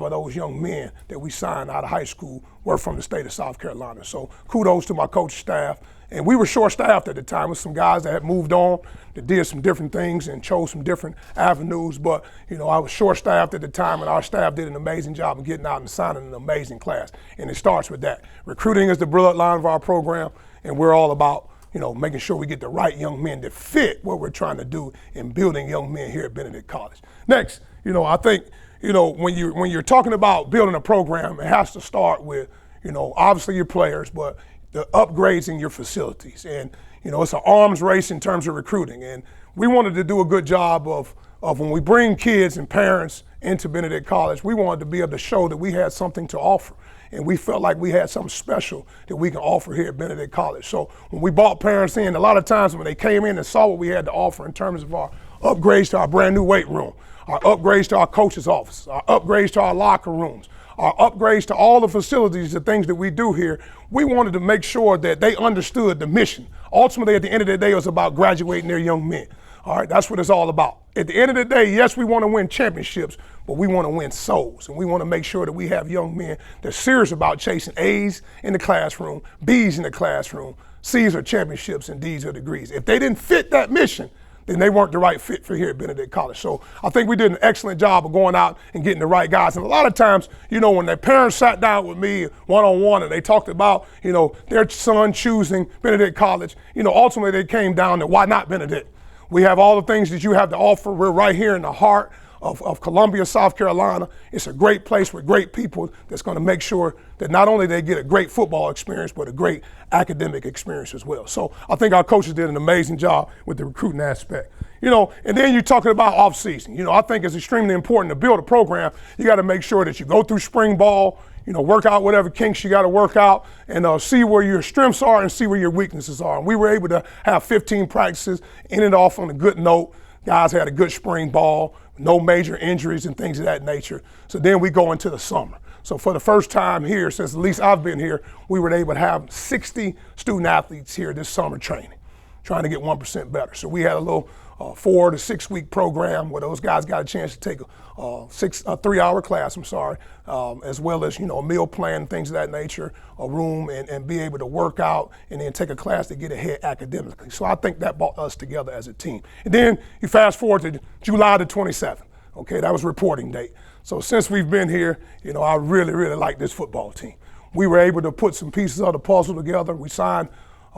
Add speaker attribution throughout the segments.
Speaker 1: of those young men that we signed out of high school were from the state of South Carolina. So kudos to my coaching staff. And we were short-staffed at the time with some guys that had moved on, that did some different things and chose some different avenues. But, I was short-staffed at the time, and our staff did an amazing job of getting out and signing an amazing class. And it starts with that. Recruiting is the bloodline of our program, and we're all about, making sure we get the right young men that fit what we're trying to do in building young men here at Benedict College. Next, I think, when you're talking about building a program, it has to start with, obviously your players, but the upgrades in your facilities. And, it's an arms race in terms of recruiting. And we wanted to do a good job of when we bring kids and parents into Benedict College, we wanted to be able to show that we had something to offer. And we felt like we had something special that we can offer here at Benedict College. So when we brought parents in, a lot of times when they came in and saw what we had to offer in terms of our upgrades to our brand new weight room, our upgrades to our coach's office, our upgrades to our locker rooms, our upgrades to all the facilities, the things that we do here, we wanted to make sure that they understood the mission. Ultimately, at the end of the day, it was about graduating their young men. All right, that's what it's all about. At the end of the day, yes, we want to win championships, but we want to win souls. And we want to make sure that we have young men that are serious about chasing A's in the classroom, B's in the classroom, C's are championships, and D's are degrees. If they didn't fit that mission, then they weren't the right fit for here at Benedict College. So I think we did an excellent job of going out and getting the right guys. And a lot of times, when their parents sat down with me one-on-one and they talked about, their son choosing Benedict College, ultimately they came down to why not Benedict? We have all the things that you have to offer. We're right here in the heart of Columbia, South Carolina. It's a great place with great people that's going to make sure that not only they get a great football experience, but a great academic experience as well. So I think our coaches did an amazing job with the recruiting aspect. And then you're talking about off season. I think it's extremely important to build a program. You got to make sure that you go through spring ball, work out whatever kinks you got to work out, and see where your strengths are and see where your weaknesses are. And we were able to have 15 practices, end it off on a good note. Guys had a good spring ball, no major injuries and things of that nature. So then we go into the summer. So for the first time here, since at least I've been here, we were able to have 60 student athletes here this summer training, trying to get 1% better. So we had a little 4 to 6 week program where those guys got a chance to take a 3-hour class, as well as, a meal plan, things of that nature, a room, and be able to work out and then take a class to get ahead academically. So I think that brought us together as a team. And then you fast forward to July the 27th. Okay, that was reporting date. So since we've been here, I really, really like this football team. We were able to put some pieces of the puzzle together. We signed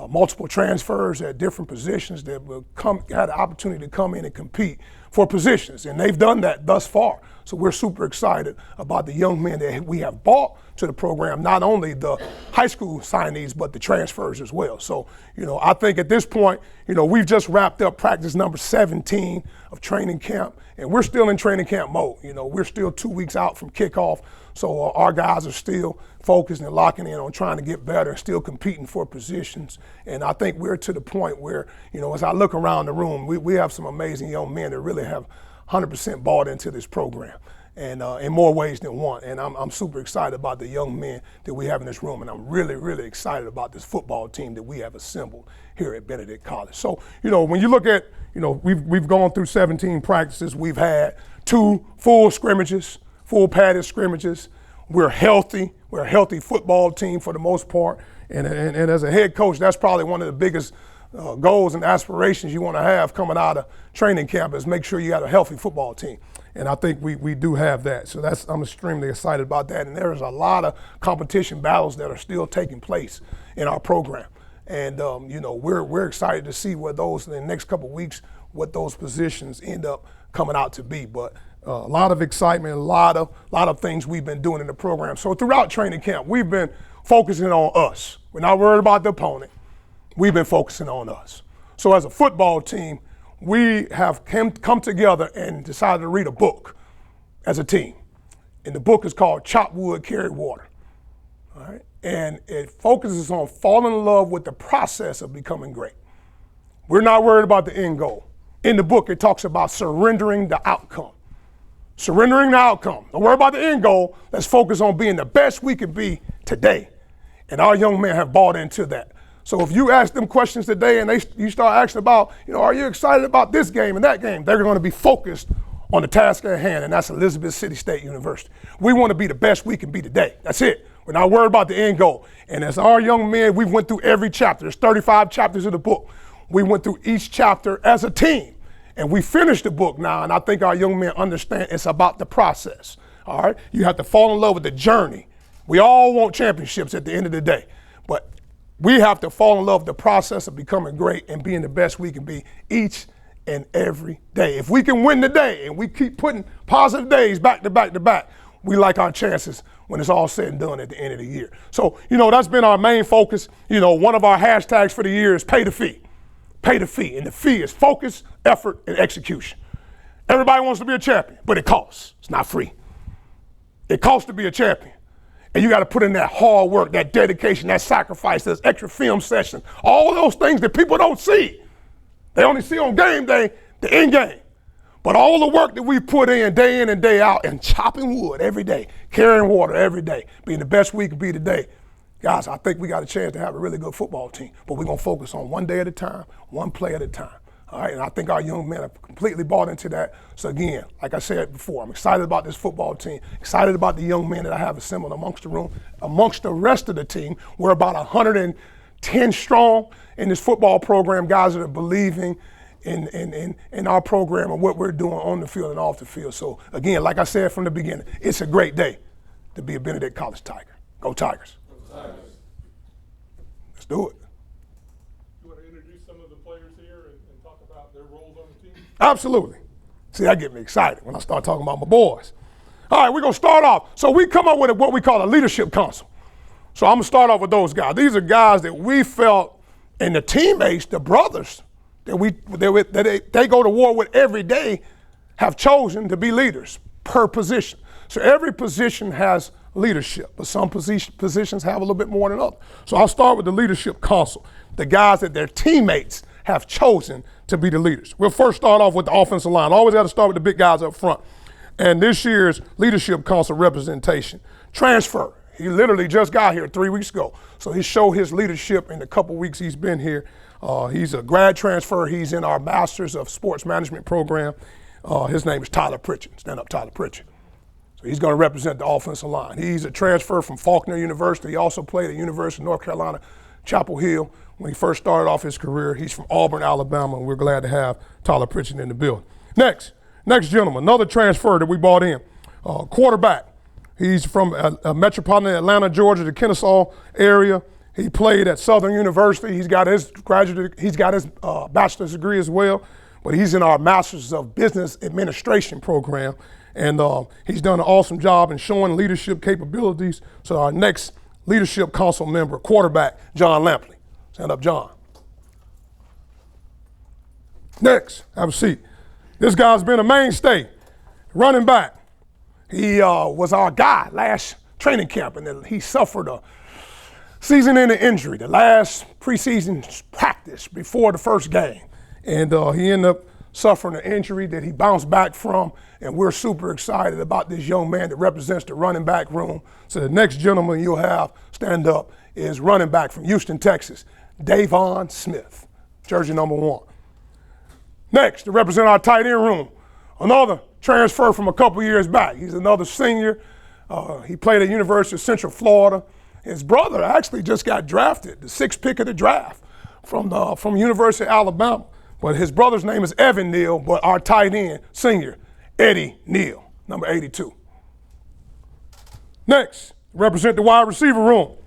Speaker 1: multiple transfers at different positions that had the opportunity to come in and compete for positions, and they've done that thus far. So we're super excited about the young men that we have brought to the program, not only the high school signees, but the transfers as well. So, I think at this point, we've just wrapped up practice number 17 of training camp, and we're still in training camp mode. We're still 2 weeks out from kickoff, so our guys are still focused and locking in on trying to get better and still competing for positions. And I think we're to the point where, as I look around the room, we have some amazing young men that really have 100% bought into this program, and in more ways than one. And I'm super excited about the young men that we have in this room, and I'm really, really excited about this football team that we have assembled here at Benedict College. So, when you look at, we've gone through 17 practices. We've had 2 full scrimmages, full padded scrimmages. We're healthy. We're a healthy football team for the most part. And as a head coach, that's probably one of the biggest goals and aspirations you want to have coming out of training camp is make sure you have a healthy football team. And I think we do have that. So I'm extremely excited about that. And there's a lot of competition battles that are still taking place in our program. And, we're excited to see what those in the next couple of weeks, what those positions end up coming out to be. But a lot of excitement, a lot of things we've been doing in the program. So throughout training camp, we've been focusing on us. We're not worried about the opponent. We've been focusing on us. So as a football team, we have come together and decided to read a book as a team. And the book is called Chop Wood, Carry Water. All right? And it focuses on falling in love with the process of becoming great. We're not worried about the end goal. In the book, it talks about surrendering the outcome. Surrendering the outcome. Don't worry about the end goal. Let's focus on being the best we can be today. And our young men have bought into that. So if you ask them questions today and you start asking about, are you excited about this game and that game, they're going to be focused on the task at hand, and that's Elizabeth City State University. We want to be the best we can be today. That's it. We're not worried about the end goal. And as our young men, we went through every chapter. There's 35 chapters of the book. We went through each chapter as a team. And we finished the book now, and I think our young men understand it's about the process. All right? You have to fall in love with the journey. We all want championships at the end of the day. But we have to fall in love with the process of becoming great and being the best we can be each and every day. If we can win today and we keep putting positive days back to back to back, we like our chances when it's all said and done at the end of the year. So, that's been our main focus. One of our hashtags for the year is pay the fee. Pay the fee. And the fee is focus, effort, and execution. Everybody wants to be a champion, but it costs. It's not free. It costs to be a champion. And you got to put in that hard work, that dedication, that sacrifice, those extra film sessions, all of those things that people don't see. They only see on game day, the end game. But all the work that we put in and day out, and chopping wood every day, carrying water every day, being the best we can be today, guys, I think we got a chance to have a really good football team. But we're going to focus on one day at a time, one play at a time. All right, and I think our young men have completely bought into that. So again, like I said before, I'm excited about this football team, excited about the young men that I have assembled amongst the room. Amongst the rest of the team, we're about 110 strong in this football program, guys that are believing in our program and what we're doing on the field and off the field. So again, like I said from the beginning, it's a great day to be a Benedict College Tiger. Go Tigers. Go Tigers. Let's do it.
Speaker 2: You want to introduce some of the players here and talk about their roles on the team?
Speaker 1: Absolutely. See, that gets me excited when I start talking about my boys. All right, we're going to start off. So we come up with what we call a leadership council. So I'm going to start off with those guys. These are guys that we felt, and the teammates, the brothers, that they go to war with every day, have chosen to be leaders per position. So every position has leadership, but some positions have a little bit more than others. So I'll start with the leadership council, the guys that their teammates have chosen to be the leaders. We'll first start off with the offensive line. Always got to start with the big guys up front. And this year's leadership council representation, transfer. He literally just got here 3 weeks ago. So he showed his leadership in the couple weeks he's been here. He's a grad transfer. He's in our Masters of Sports Management program. His name is Tyler Pritchett. Stand up, Tyler Pritchett. So he's going to represent the offensive line. He's a transfer from Faulkner University. He also played at University of North Carolina, Chapel Hill. When he first started off his career, he's from Auburn, Alabama, and we're glad to have Tyler Pritchett in the building. Next gentleman, another transfer that we brought in, quarterback. He's from metropolitan Atlanta, Georgia, the Kennesaw area. He played at Southern University. He's got his bachelor's degree as well, but he's in our Masters of Business Administration program. And he's done an awesome job in showing leadership capabilities. So our next leadership council member, quarterback, John Lampley. Stand up, John. Next, have a seat. This guy's been a mainstay, running back. He was our guy last training camp, and then he suffered a season-ending injury, the last preseason practice before the first game. And he ended up suffering an injury that he bounced back from, and we're super excited about this young man that represents the running back room. So the next gentleman you'll have stand up is running back from Houston, Texas, Davon Smith, jersey number 1. Next, to represent our tight end room, another transfer from a couple years back. He's another senior. He played at University of Central Florida. His brother actually just got drafted, the 6th pick of the draft from University of Alabama. But his brother's name is Evan Neal, but our tight end, senior, Eddie Neal, number 82. Next, represent the wide receiver room.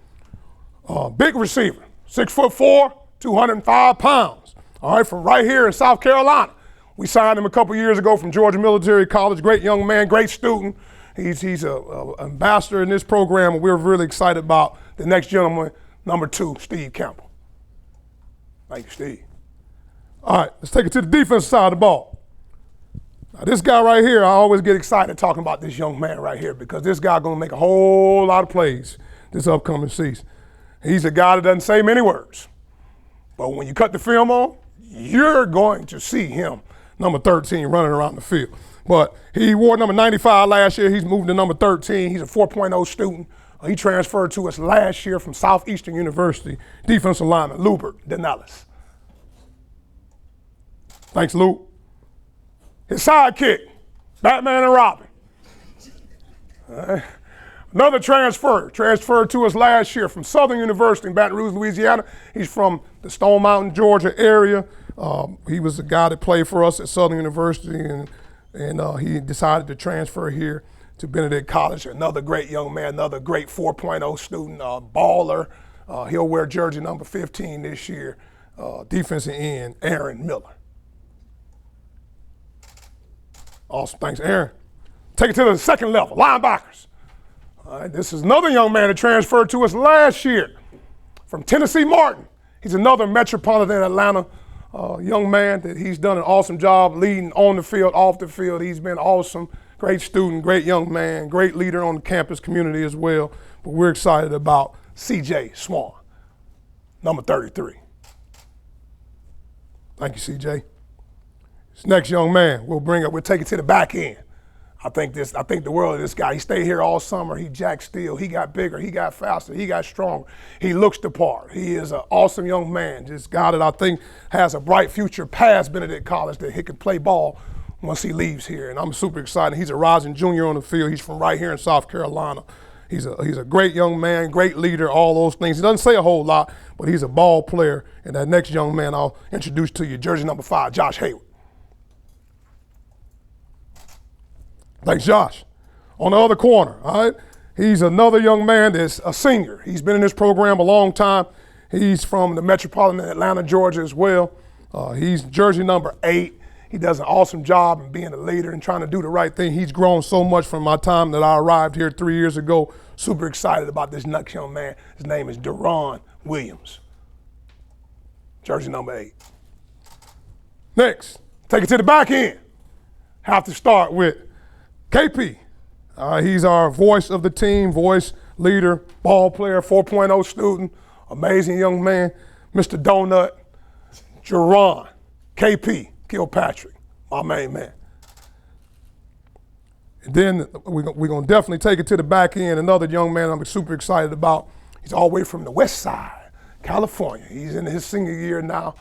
Speaker 1: Big receiver, 6'4", 205 pounds. All right, from right here in South Carolina. We signed him a couple years ago from Georgia Military College. Great young man, great student. He's an ambassador in this program, and we're really excited about the next gentleman, number 2, Steve Campbell. Thank you, Steve. All right, let's take it to the defensive side of the ball. Now, this guy right here, I always get excited talking about this young man right here because this guy going to make a whole lot of plays this upcoming season. He's a guy that doesn't say many words, but when you cut the film on, you're going to see him, number 13, running around the field. But he wore number 95 last year. He's moved to number 13. He's a 4.0 student. He transferred to us last year from Southeastern University, defensive lineman, Lubert Denellis. Thanks, Luke. His sidekick, Batman and Robin. All right. Another transferred to us last year from Southern University in Baton Rouge, Louisiana. He's from the Stone Mountain, Georgia area. He was the guy that played for us at Southern University, and he decided to transfer here to Benedict College. Another great young man, another great 4.0 student, baller. He'll wear jersey number 15 this year. Defensive end, Aaron Miller. Awesome, thanks, Aaron. Take it to the second level, linebackers. All right, this is another young man that transferred to us last year from Tennessee Martin. He's another Metropolitan Atlanta young man that he's done an awesome job leading on the field, off the field. He's been awesome, great student, great young man, great leader on the campus community as well. But we're excited about C.J. Swan, number 33. Thank you, C.J. This next young man we'll take it to the back end. I think the world of this guy. He stayed here all summer. He jacked steel. He got bigger. He got faster. He got stronger. He looks the part. He is an awesome young man. Just guy that I think has a bright future past Benedict College, that he can play ball once he leaves here. And I'm super excited. He's a rising junior on the field. He's from right here in South Carolina. He's a great young man, great leader, all those things. He doesn't say a whole lot, but he's a ball player. And that next young man I'll introduce to you, jersey number 5, Josh Hayward. Thanks, Josh. On the other corner, all right? He's another young man that's a senior. He's been in this program a long time. He's from the Metropolitan Atlanta, Georgia as well. He's jersey number 8. He does an awesome job in being a leader and trying to do the right thing. He's grown so much from my time that I arrived here 3 years ago. Super excited about this next young man. His name is Deron Williams, jersey number 8. Next, take it to the back end. Have to start with KP. He's our voice of the team, voice, leader, ball player, 4.0 student, amazing young man, Mr. Donut, Jerron, KP, Kilpatrick, my main man. And then we're going to definitely take it to the back end. Another young man I'm super excited about. He's all the way from the west side, California. He's in his senior year now.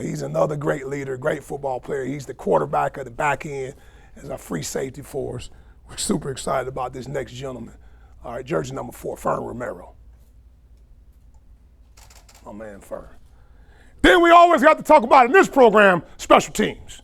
Speaker 1: He's another great leader, great football player. He's the quarterback of the back end as our free safety for us. We're super excited about this next gentleman. All right, jersey number 4, Fern Romero. My man, Fern. Then we always got to talk about in this program, special teams.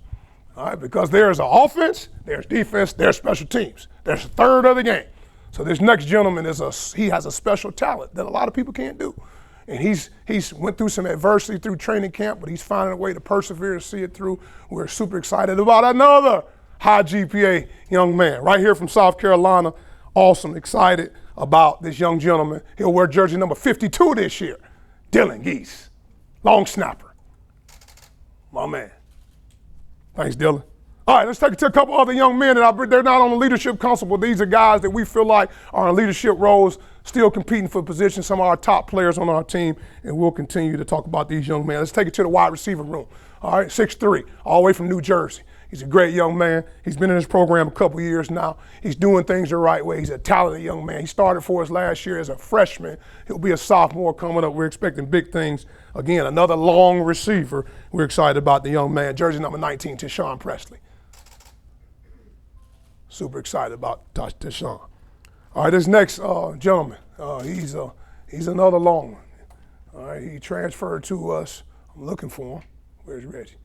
Speaker 1: All right, because there's an offense, there's defense, there's special teams. There's a third of the game. So this next gentleman he has a special talent that a lot of people can't do. And he's went through some adversity through training camp, but he's finding a way to persevere and see it through. We're super excited about another high GPA young man right here from South Carolina. Awesome, excited about this young gentleman. He'll wear jersey number 52 this year. Dylan Geese, long snapper. My man. Thanks, Dylan. All right, let's take it to a couple other young men they're not on the leadership council, but these are guys that we feel like are in leadership roles, still competing for positions, some of our top players on our team, and we'll continue to talk about these young men. Let's take it to the wide receiver room. All right, 6'3", all the way from New Jersey. He's a great young man. He's been in this program a couple years now. He's doing things the right way. He's a talented young man. He started for us last year as a freshman. He'll be a sophomore coming up. We're expecting big things. Again, another long receiver. We're excited about the young man. Jersey number 19, Tashawn Presley. Super excited about Tashawn. All right, this next gentleman, he's another long one. All right, he transferred to us. I'm looking for him. Where's Reggie?